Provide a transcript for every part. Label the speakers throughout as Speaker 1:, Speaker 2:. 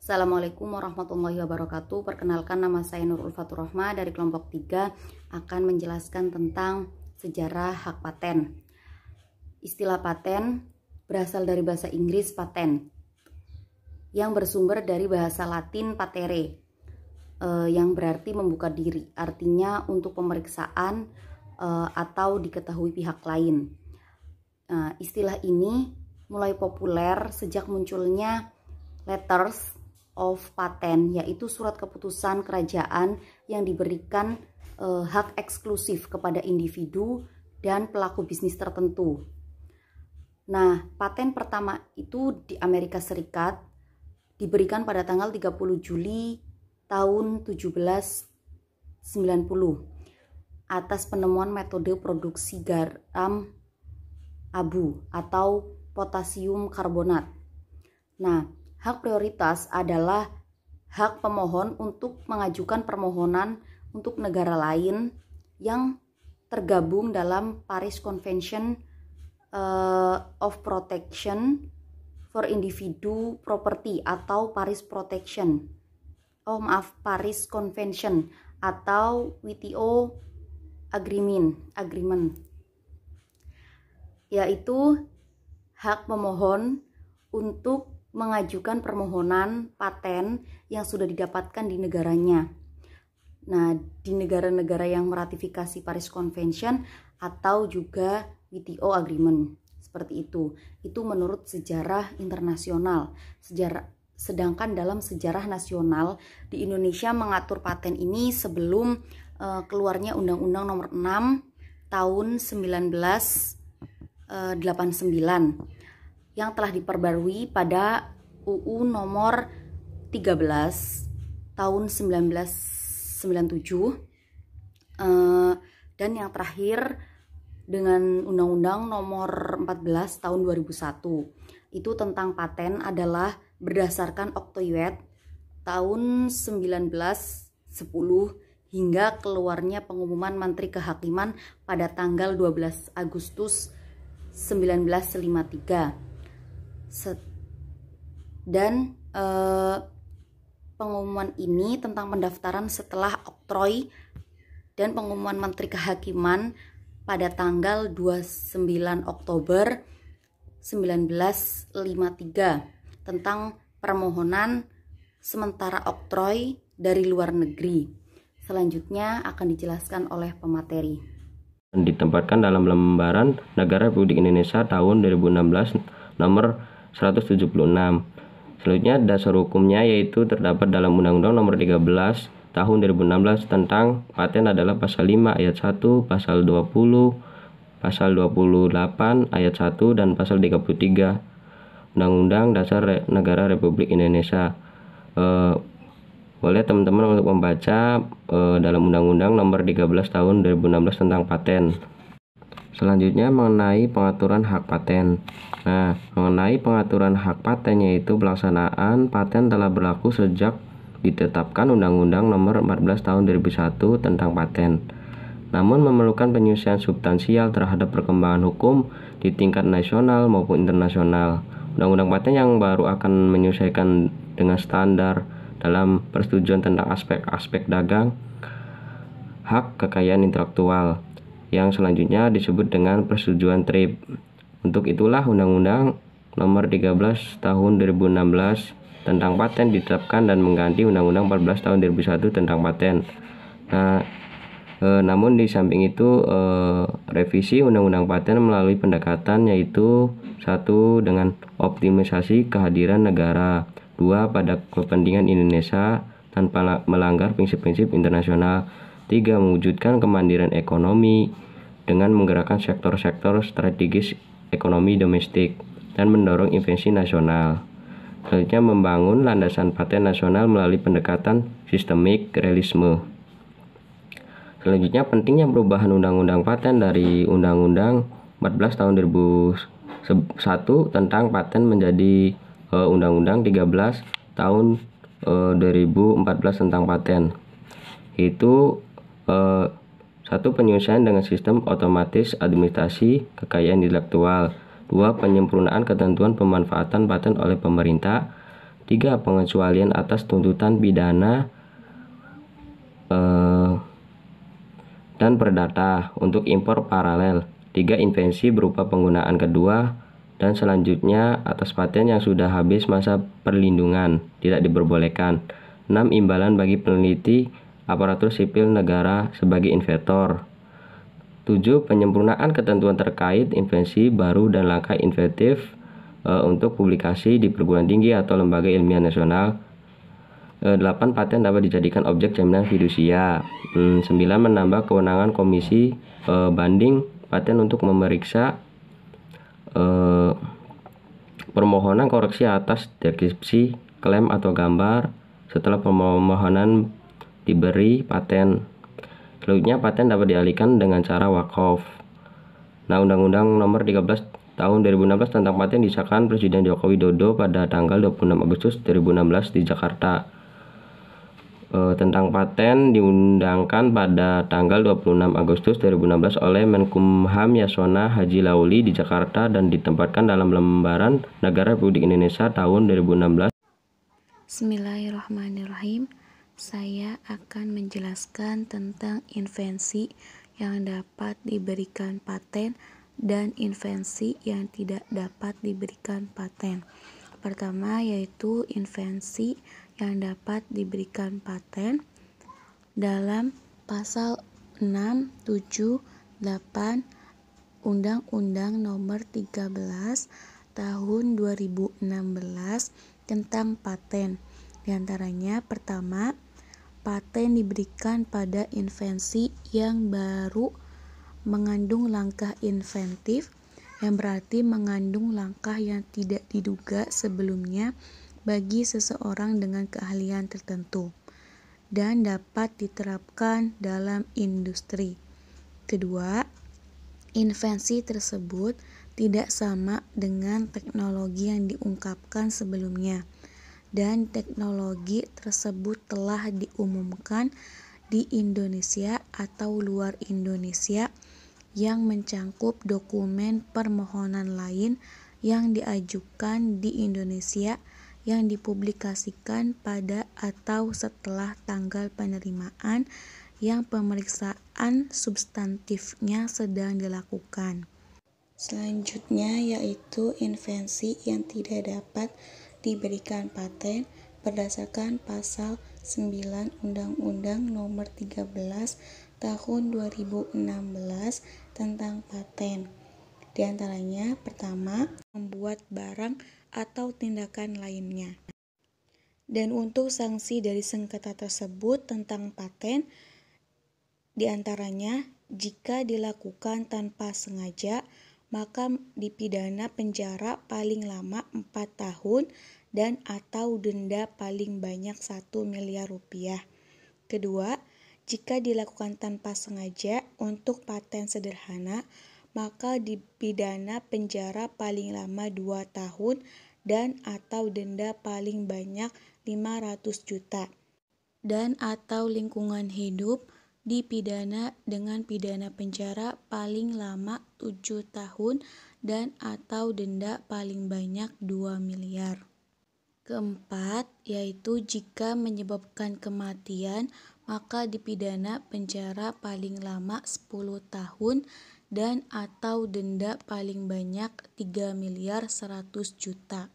Speaker 1: Assalamualaikum warahmatullahi wabarakatuh. Perkenalkan, nama saya Nurul Fatur Rahma dari kelompok 3 akan menjelaskan tentang sejarah hak paten. Istilah paten berasal dari bahasa Inggris patent yang bersumber dari bahasa Latin patere yang berarti membuka diri, artinya untuk pemeriksaan atau diketahui pihak lain. Istilah ini mulai populer sejak munculnya letters of patent, yaitu surat keputusan kerajaan yang diberikan hak eksklusif kepada individu dan pelaku bisnis tertentu. Nah, paten pertama itu di Amerika Serikat diberikan pada tanggal 30 Juli tahun 1790 atas penemuan metode produksi garam abu atau potasium karbonat. Nah, hak prioritas adalah hak pemohon untuk mengajukan permohonan untuk negara lain yang tergabung dalam Paris Convention of Protection for Individual Property atau Paris Convention atau WTO Agreement, yaitu hak pemohon untuk mengajukan permohonan paten yang sudah didapatkan di negaranya. Nah, di negara-negara yang meratifikasi Paris Convention atau juga WTO Agreement, seperti itu. Itu menurut sejarah internasional. Sedangkan dalam sejarah nasional di Indonesia mengatur paten ini sebelum keluarnya Undang-Undang Nomor 6 tahun 1989. Yang telah diperbarui pada UU nomor 13 tahun 1997 dan yang terakhir dengan Undang-Undang nomor 14 tahun 2001. Itu tentang paten adalah berdasarkan Octoyet tahun 1910 hingga keluarnya pengumuman Menteri Kehakiman pada tanggal 12 Agustus 1953. Dan pengumuman ini tentang pendaftaran setelah oktroy dan pengumuman Menteri Kehakiman pada tanggal 29 Oktober 1953 tentang permohonan sementara oktroy dari luar negeri. Selanjutnya akan dijelaskan oleh pemateri.
Speaker 2: Ditempatkan dalam lembaran Negara Republik Indonesia tahun 2016 nomor 176. Selanjutnya dasar hukumnya yaitu terdapat dalam Undang-Undang Nomor 13 Tahun 2016 tentang paten adalah pasal 5 ayat 1, pasal 20, pasal 28 ayat 1 dan pasal 33 Undang-Undang Dasar Negara Republik Indonesia. Boleh teman-teman untuk membaca dalam Undang-Undang Nomor 13 Tahun 2016 tentang paten. Selanjutnya mengenai pengaturan hak paten. Nah, mengenai pengaturan hak paten yaitu pelaksanaan paten telah berlaku sejak ditetapkan Undang-Undang Nomor 14 Tahun 2001 tentang paten. Namun memerlukan penyelesaian substansial terhadap perkembangan hukum di tingkat nasional maupun internasional. Undang-undang paten yang baru akan menyesuaikan dengan standar dalam persetujuan tentang aspek-aspek dagang, hak kekayaan intelektual, yang selanjutnya disebut dengan persetujuan TRIP. Untuk itulah Undang-Undang Nomor 13 Tahun 2016 tentang paten ditetapkan dan mengganti Undang-Undang 14 Tahun 2001 tentang paten. Nah, namun di samping itu revisi Undang-Undang paten melalui pendekatan yaitu 1. Dengan optimisasi kehadiran negara, 2. Pada kepentingan Indonesia tanpa melanggar prinsip-prinsip internasional, 3. Mewujudkan kemandirian ekonomi dengan menggerakkan sektor-sektor strategis ekonomi domestik dan mendorong investasi nasional. Selanjutnya membangun landasan paten nasional melalui pendekatan sistemik realisme. Selanjutnya pentingnya perubahan Undang-Undang paten dari Undang-Undang 14 tahun 2001 tentang paten menjadi Undang-Undang 13 tahun 2014 tentang paten. Itu 1. Penyelesaian dengan sistem otomatis administrasi kekayaan intelektual. 2. Penyempurnaan ketentuan pemanfaatan paten oleh pemerintah. 3. 3. Pengecualian atas tuntutan pidana dan perdata untuk impor paralel. 3. Invensi berupa penggunaan kedua dan selanjutnya atas paten yang sudah habis masa perlindungan tidak diperbolehkan. 6. Imbalan bagi peneliti aparatur sipil negara sebagai inventor. 7. Penyempurnaan ketentuan terkait invensi baru dan langkah inovatif untuk publikasi di perguruan tinggi atau lembaga ilmiah nasional. 8. Paten dapat dijadikan objek jaminan fidusia. 9. Menambah kewenangan komisi banding paten untuk memeriksa permohonan koreksi atas deskripsi, klaim atau gambar setelah permohonan diberi paten. Selanjutnya, paten dapat dialihkan dengan cara wakaf. Nah, Undang-Undang Nomor 13 Tahun 2016 tentang paten disahkan Presiden Joko Widodo pada tanggal 26 Agustus 2016 di Jakarta. Tentang paten diundangkan pada tanggal 26 Agustus 2016 oleh Menkumham Yasona Haji Lauli di Jakarta dan ditempatkan dalam lembaran Negara Republik Indonesia tahun 2016.
Speaker 3: Bismillahirrahmanirrahim. Saya akan menjelaskan tentang invensi yang dapat diberikan paten dan invensi yang tidak dapat diberikan paten. Pertama yaitu invensi yang dapat diberikan paten dalam pasal 6, 7, 8 Undang-Undang Nomor 13 Tahun 2016 tentang paten. Di antaranya pertama, paten diberikan pada invensi yang baru mengandung langkah inventif, yang berarti mengandung langkah yang tidak diduga sebelumnya bagi seseorang dengan keahlian tertentu dan dapat diterapkan dalam industri. Kedua, invensi tersebut tidak sama dengan teknologi yang diungkapkan sebelumnya dan teknologi tersebut telah diumumkan di Indonesia atau luar Indonesia yang mencangkup dokumen permohonan lain yang diajukan di Indonesia yang dipublikasikan pada atau setelah tanggal penerimaan yang pemeriksaan substantifnya sedang dilakukan. Selanjutnya yaitu invensi yang tidak dapat diberikan paten berdasarkan pasal 9 Undang-Undang Nomor 13 Tahun 2016 tentang paten. Di antaranya pertama, membuat barang atau tindakan lainnya. Dan untuk sanksi dari sengketa tersebut tentang paten, di antaranya jika dilakukan tanpa sengaja, maka dipidana penjara paling lama 4 tahun dan atau denda paling banyak 1 miliar rupiah. Kedua, jika dilakukan tanpa sengaja untuk paten sederhana, maka dipidana penjara paling lama 2 tahun dan atau denda paling banyak 500 juta. Dan atau lingkungan hidup dipidana dengan pidana penjara paling lama 7 tahun dan atau denda paling banyak 2 miliar. Keempat, yaitu jika menyebabkan kematian, maka dipidana penjara paling lama 10 tahun dan atau denda paling banyak 3 miliar 100 juta.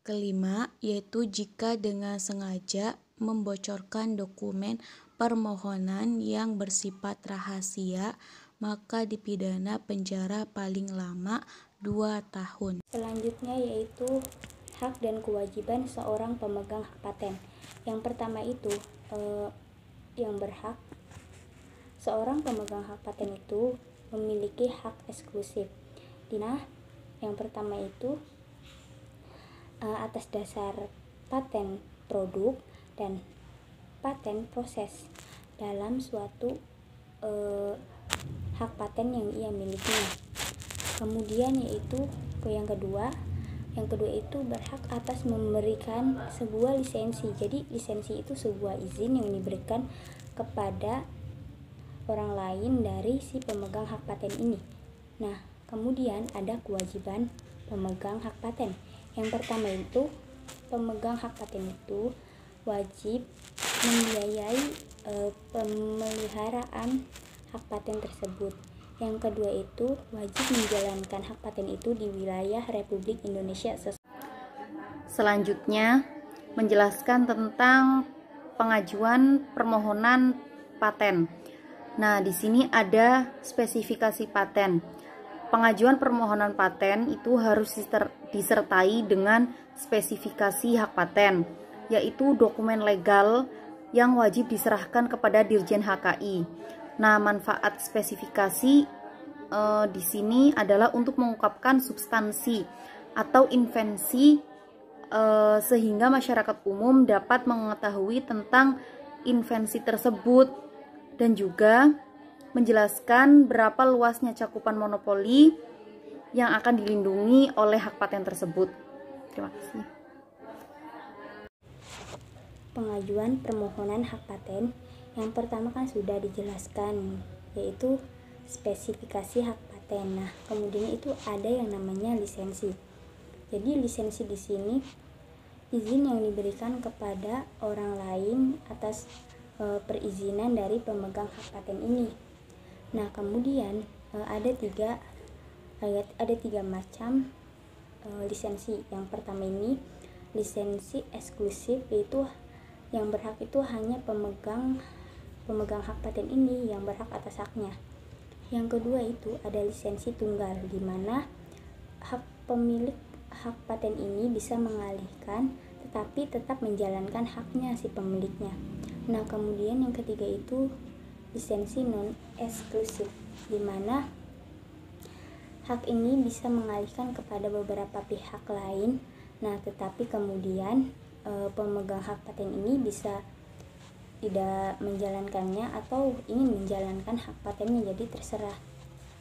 Speaker 3: Kelima, yaitu jika dengan sengaja membocorkan dokumen permohonan yang bersifat rahasia, maka dipidana penjara paling lama 2 tahun.
Speaker 4: Selanjutnya yaitu hak dan kewajiban seorang pemegang hak paten. Yang pertama itu yang berhak, seorang pemegang hak paten itu memiliki hak eksklusif. Nah, yang pertama itu atas dasar paten produk dan paten proses dalam suatu hak paten yang ia miliki. Kemudian yaitu yang kedua itu berhak atas memberikan sebuah lisensi. Jadi lisensi itu sebuah izin yang diberikan kepada orang lain dari si pemegang hak paten ini. Nah, kemudian ada kewajiban pemegang hak paten. Yang pertama itu pemegang hak paten itu wajib membiayai pemeliharaan hak paten tersebut. Yang kedua itu wajib menjalankan hak paten itu di wilayah Republik Indonesia.
Speaker 1: Selanjutnya, menjelaskan tentang pengajuan permohonan paten. Nah, di sini ada spesifikasi paten. Pengajuan permohonan paten itu harus disertai dengan spesifikasi hak paten, yaitu dokumen legal yang wajib diserahkan kepada Dirjen HKI. Nah, manfaat spesifikasi di sini adalah untuk mengungkapkan substansi atau invensi sehingga masyarakat umum dapat mengetahui tentang invensi tersebut dan juga menjelaskan berapa luasnya cakupan monopoli yang akan dilindungi oleh hak paten tersebut. Terima kasih.
Speaker 4: Pengajuan permohonan hak paten yang pertama kan sudah dijelaskan, yaitu spesifikasi hak paten. Nah, kemudian itu ada yang namanya lisensi. Jadi lisensi di sini izin yang diberikan kepada orang lain atas perizinan dari pemegang hak paten ini. Nah, kemudian ada tiga macam lisensi. Yang pertama ini lisensi eksklusif, yaitu yang berhak itu hanya pemegang hak paten ini yang berhak atas haknya. Yang kedua itu ada lisensi tunggal, di mana pemilik hak paten ini bisa mengalihkan tetapi tetap menjalankan haknya si pemiliknya. Nah, kemudian yang ketiga itu lisensi non eksklusif, di mana hak ini bisa mengalihkan kepada beberapa pihak lain. Nah, tetapi kemudian pemegang hak paten ini bisa tidak menjalankannya atau ingin menjalankan hak patennya, jadi terserah.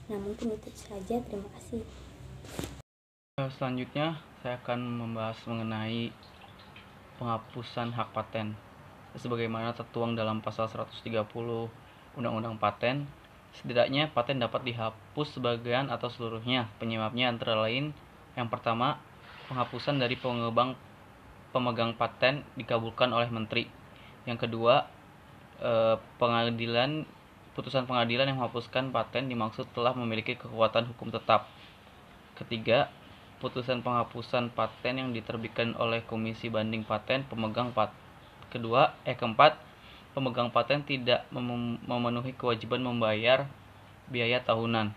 Speaker 4: Nah, mungkin itu saja. Terima kasih.
Speaker 5: Selanjutnya saya akan membahas mengenai penghapusan hak paten. Sebagaimana tertuang dalam pasal 130 Undang-Undang Paten, setidaknya paten dapat dihapus sebagian atau seluruhnya. Penyebabnya antara lain, yang pertama, penghapusan dari pemegang paten dikabulkan oleh menteri. Yang kedua, putusan pengadilan yang menghapuskan paten dimaksud telah memiliki kekuatan hukum tetap. Ketiga, putusan penghapusan paten yang diterbitkan oleh Komisi Banding Paten pemegang paten. Keempat, pemegang paten tidak memenuhi kewajiban membayar biaya tahunan.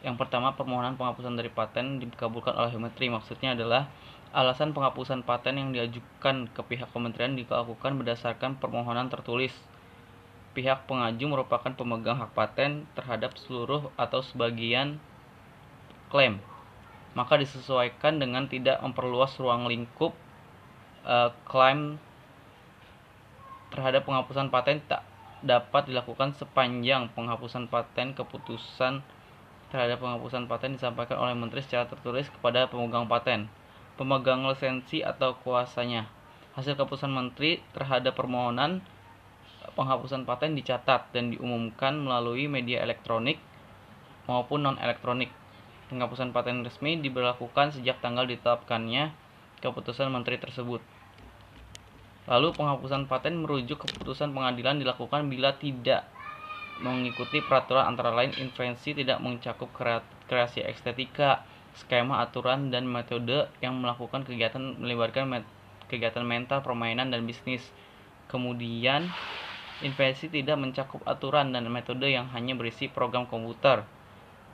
Speaker 5: Yang pertama, permohonan penghapusan dari paten dikabulkan oleh menteri. Maksudnya adalah alasan penghapusan paten yang diajukan ke pihak kementerian dilakukan berdasarkan permohonan tertulis. Pihak pengaju merupakan pemegang hak paten terhadap seluruh atau sebagian klaim, maka disesuaikan dengan tidak memperluas ruang lingkup klaim terhadap penghapusan paten tak dapat dilakukan sepanjang penghapusan paten. Keputusan terhadap penghapusan paten disampaikan oleh menteri secara tertulis kepada pemegang paten, pemegang lisensi atau kuasanya. Hasil keputusan menteri terhadap permohonan penghapusan paten dicatat dan diumumkan melalui media elektronik maupun non-elektronik. Penghapusan paten resmi diberlakukan sejak tanggal ditetapkannya keputusan menteri tersebut. Lalu penghapusan paten merujuk keputusan pengadilan dilakukan bila tidak mengikuti peraturan, antara lain invensi tidak mencakup kreasi estetika, skema aturan dan metode yang melakukan kegiatan melibatkan kegiatan mental, permainan dan bisnis. Kemudian invensi tidak mencakup aturan dan metode yang hanya berisi program komputer,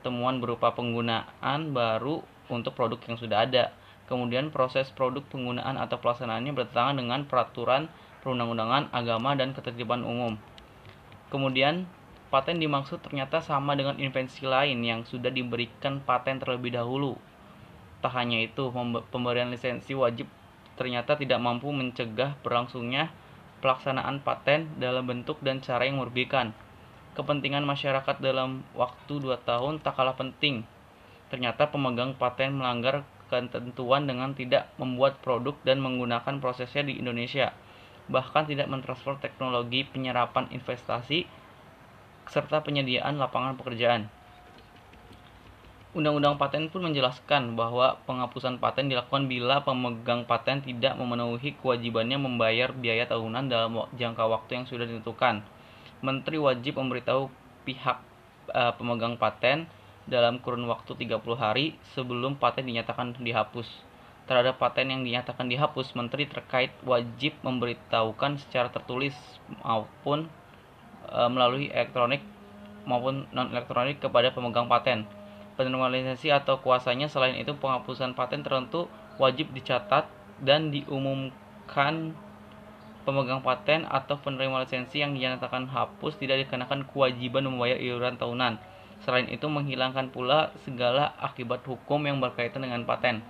Speaker 5: temuan berupa penggunaan baru untuk produk yang sudah ada. Kemudian proses produk, penggunaan atau pelaksanaannya bertentangan dengan peraturan perundang-undangan, agama dan ketertiban umum. Kemudian paten dimaksud ternyata sama dengan invensi lain yang sudah diberikan paten terlebih dahulu. Tak hanya itu, pemberian lisensi wajib ternyata tidak mampu mencegah berlangsungnya pelaksanaan paten dalam bentuk dan cara yang merugikan kepentingan masyarakat dalam waktu 2 tahun tak kalah penting. Ternyata pemegang paten melanggar ketentuan dengan tidak membuat produk dan menggunakan prosesnya di Indonesia, bahkan tidak mentransfer teknologi penyerapan investasi serta penyediaan lapangan pekerjaan. Undang-undang paten pun menjelaskan bahwa penghapusan paten dilakukan bila pemegang paten tidak memenuhi kewajibannya membayar biaya tahunan dalam jangka waktu yang sudah ditentukan. Menteri wajib memberitahu pihak pemegang paten dalam kurun waktu 30 hari sebelum paten dinyatakan dihapus. Terhadap paten yang dinyatakan dihapus, menteri terkait wajib memberitahukan secara tertulis maupun melalui elektronik maupun non-elektronik kepada pemegang paten, penerima lisensi atau kuasanya. Selain itu, penghapusan paten tertentu wajib dicatat dan diumumkan. Pemegang paten atau penerima lisensi yang dinyatakan hapus tidak dikenakan kewajiban membayar iuran tahunan. Selain itu, menghilangkan pula segala akibat hukum yang berkaitan dengan paten.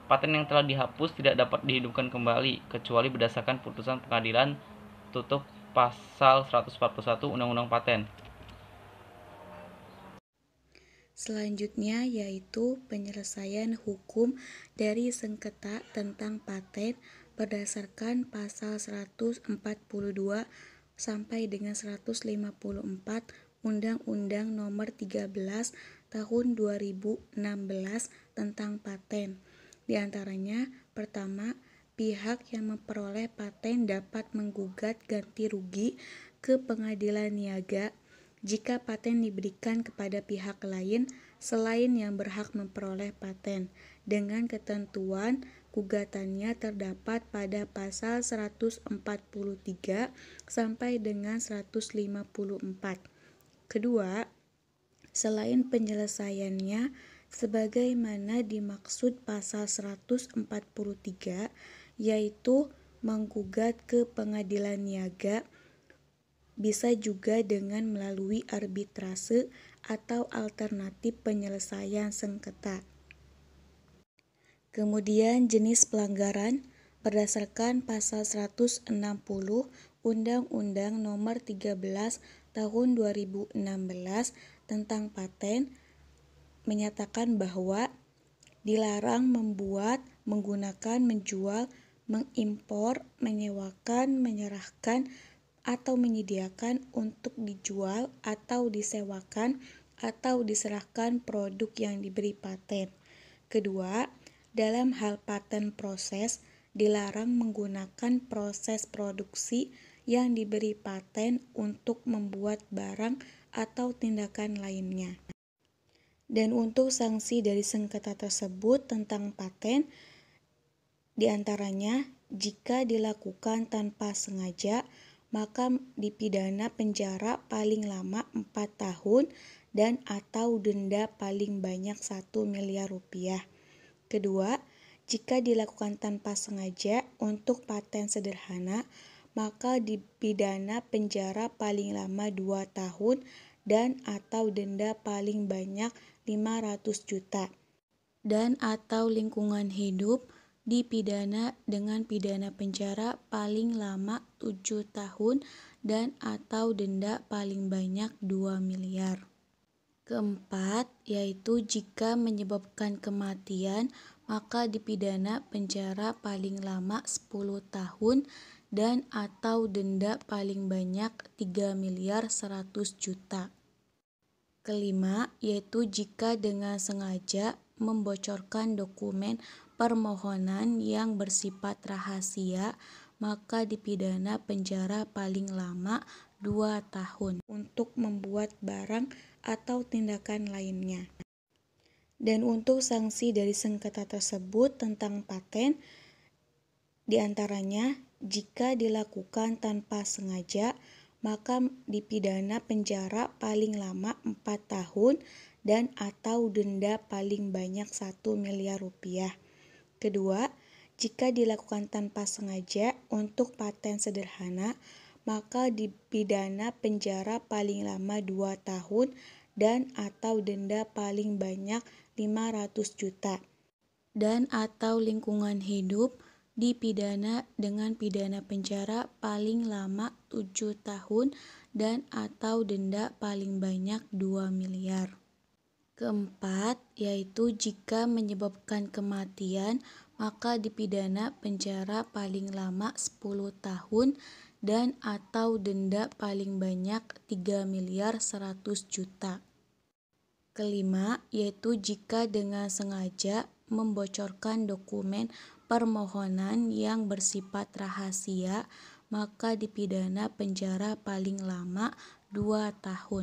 Speaker 5: Paten yang telah dihapus tidak dapat dihidupkan kembali, kecuali berdasarkan putusan pengadilan tutup pasal 141 Undang-Undang Paten.
Speaker 3: Selanjutnya yaitu penyelesaian hukum dari sengketa tentang paten berdasarkan pasal 142 sampai dengan 154 Undang-Undang Nomor 13 Tahun 2016 tentang paten. Di antaranya, pertama, pihak yang memperoleh paten dapat menggugat ganti rugi ke pengadilan niaga jika paten diberikan kepada pihak lain selain yang berhak memperoleh paten, dengan ketentuan gugatannya terdapat pada pasal 143 sampai dengan 154. Kedua, selain penyelesaiannya sebagaimana dimaksud pasal 143, yaitu menggugat ke pengadilan niaga, bisa juga dengan melalui arbitrase atau alternatif penyelesaian sengketa. Kemudian jenis pelanggaran berdasarkan pasal 160 Undang-Undang Nomor 13 Tahun 2016 tentang paten menyatakan bahwa dilarang membuat, menggunakan, menjual, mengimpor, menyewakan, menyerahkan, atau menyediakan untuk dijual atau disewakan atau diserahkan produk yang diberi paten. Kedua, dalam hal paten proses, dilarang menggunakan proses produksi yang diberi paten untuk membuat barang atau tindakan lainnya. Dan untuk sanksi dari sengketa tersebut tentang paten, diantaranya jika dilakukan tanpa sengaja, maka dipidana penjara paling lama 4 tahun dan atau denda paling banyak 1 miliar rupiah. Kedua, jika dilakukan tanpa sengaja untuk paten sederhana, maka dipidana penjara paling lama 2 tahun dan atau denda paling banyak 500 juta. Dan atau lingkungan hidup dipidana dengan pidana penjara paling lama 7 tahun dan atau denda paling banyak 2 miliar. Keempat, yaitu jika menyebabkan kematian, maka dipidana penjara paling lama 10 tahun dan atau denda paling banyak 3 miliar 100 juta. Kelima, yaitu jika dengan sengaja membocorkan dokumen permohonan yang bersifat rahasia, maka dipidana penjara paling lama 2 tahun untuk membuat barang atau tindakan lainnya. Dan untuk sanksi dari sengketa tersebut tentang paten, diantaranya jika dilakukan tanpa sengaja, maka dipidana penjara paling lama 4 tahun dan atau denda paling banyak 1 miliar rupiah. Kedua, jika dilakukan tanpa sengaja untuk paten sederhana, maka dipidana penjara paling lama 2 tahun dan atau denda paling banyak 500 juta. Dan atau lingkungan hidup dipidana dengan pidana penjara paling lama 7 tahun dan atau denda paling banyak 2 miliar. Keempat, yaitu jika menyebabkan kematian, maka dipidana penjara paling lama 10 tahun dan atau denda paling banyak 3 miliar 100 juta. kelima, yaitu jika dengan sengaja membocorkan dokumen permohonan yang bersifat rahasia, maka dipidana penjara paling lama 2 tahun.